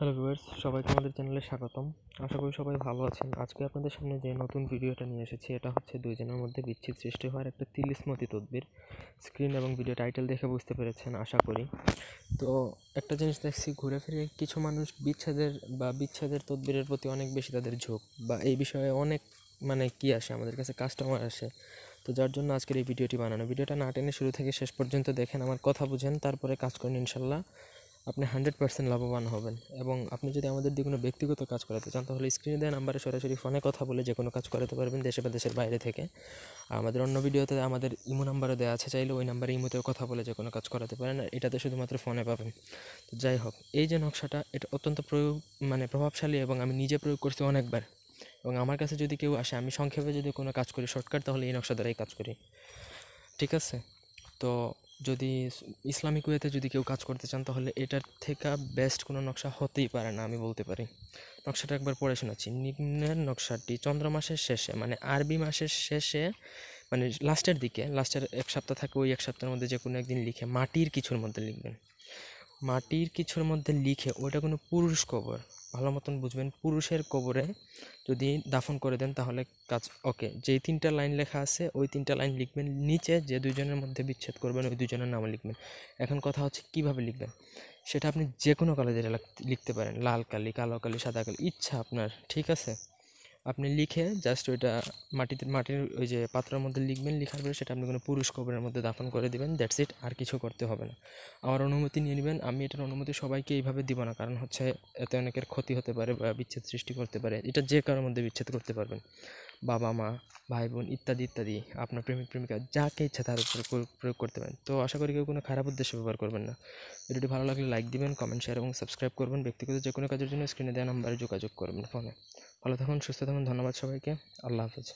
Hello viewers, সবাইকে আমাদের চ্যানেলে স্বাগতম। আশা করি সবাই ভালো আছেন। আজকে আপনাদের সামনে যে নতুন ভিডিওটা নিয়ে এসেছি, এটা হচ্ছে দুইজনের মধ্যে বিচ্ছেদ সৃষ্টি হওয়ার একটা তিলিস্মতি তদবির। স্ক্রিন এবং ভিডিও টাইটেল দেখে বুঝতে পেরেছেন আশা করি। তো একটা জিনিস দেখছি, ঘুরে ফিরে কিছু মানুষ বিচ্ছেদের তদবিরের প্রতি অনেক বেশি তাদের ঝোঁক, বা এই বিষয়ে অনেক কি আসে আমাদের কাছে, কাস্টমার আসে। তো যার জন্য আজকের এই ভিডিওটি বানানো। ভিডিওটা না টেনে শুরু থেকে শেষ পর্যন্ত দেখেন, আমার কথা বুঝেন, তারপরে কাজ করেন, ইনশাল্লাহ আপনি 100% লাভবান হবেন। এবং আপনি যদি আমাদের দিয়ে কোনো ব্যক্তিগত কাজ করাতে চান, তাহলে স্ক্রিনে দেওয়া নাম্বারে সরাসরি ফোনে কথা বলে যে কোনো কাজ করাতে পারবেন, দেশে বা দেশের বাইরে থেকে। আমাদের অন্য ভিডিওতে আমাদের ইমো নাম্বারও দেওয়া আছে, চাইলে ওই নাম্বারে ইমোতেও কথা বলে যে কোনো কাজ করাতে পারেন। এটাতে শুধুমাত্র ফোনে পাবেন। তো যাই হোক, এই যে নকশাটা, এটা অত্যন্ত প্রভাবশালী এবং আমি নিজে প্রয়োগ করছি অনেকবার। এবং আমার কাছে যদি কেউ আসে, আমি সংক্ষেপে যদি কোনো কাজ করি শর্টকাট, তাহলে এই নকশা দ্বারাই কাজ করি। ঠিক আছে? তো যদি ইসলামিক ওয়েতে যদি কেউ কাজ করতে চান, তাহলে এটার থেকে বেস্ট কোনো নকশা হতেই পারে না, আমি বলতে পারি। নকশাটা একবার পড়ে শোনাচ্ছি। নিম্নের নকশাটি চন্দ্র মাসের শেষে, আরবি মাসের শেষে, লাস্টের দিকে, লাস্টের এক সপ্তাহ থাকে, ওই এক সপ্তাহের মধ্যে যে কোনো একদিন লিখে মাটির কিছুর মধ্যে লিখবেন। মাটির কিছুর মধ্যে লিখে, ওইটা কোনো পুরুষ কবর, ভালো মতন বুঝবেন, পুরুষের কবরে যদি দাফন করে দেন, তাহলে কাজ ওকে। যেই 3টা লাইন লেখা আছে, ওই 3টা লাইন লিখবেন। নিচে যে দুইজনের মধ্যে বিচ্ছেদ করবেন, ওই দুজনের নাম লিখবেন। এখন কথা হচ্ছে কীভাবে লিখবেন। সেটা আপনি যে কোনো কালারে লিখতে পারেন, লাল কালি, কালো কালি, সাদা কালি, ইচ্ছা আপনার। ঠিক আছে? আপনি লিখে জাস্ট ওইটা মাটির ওই যে পাত্রের মধ্যে লিখবেন। লিখার পরে সেটা আপনি কোনো পুরুষ কবরের মধ্যে দাফন করে দিবেন। দ্যাটস ইট, আর কিছু করতে হবে না। আমার অনুমতি নিয়ে নেবেন। আমি এটার অনুমতি সবাইকে এইভাবে দিব না, কারণ হচ্ছে এতে অনেকের ক্ষতি হতে পারে বা বিচ্ছেদ সৃষ্টি করতে পারে। এটা যে কারোর মধ্যে বিচ্ছেদ করতে পারবেন, বাবা মা, ভাই বোন, ইত্যাদি ইত্যাদি। আপনার প্রেমিক প্রেমিকা, যাকে ইচ্ছা তার উপরে প্রয়োগ করতে পারেন। তো আশা করি কেউ কোনো খারাপ উদ্দেশ্যে ব্যবহার করবেন না। ভিডিওটি ভালো লাগলে লাইক দিবেন, কমেন্ট, শেয়ার এবং সাবস্ক্রাইব করবেন। ব্যক্তিগত যে কোনো কাজের জন্য স্ক্রিনে দেওয়া নাম্বারে যোগাযোগ করবেন ফোনে। ভালো থাকুন, সুস্থ থাকুন। ধন্যবাদ সবাইকে। আল্লাহ হাফেজ।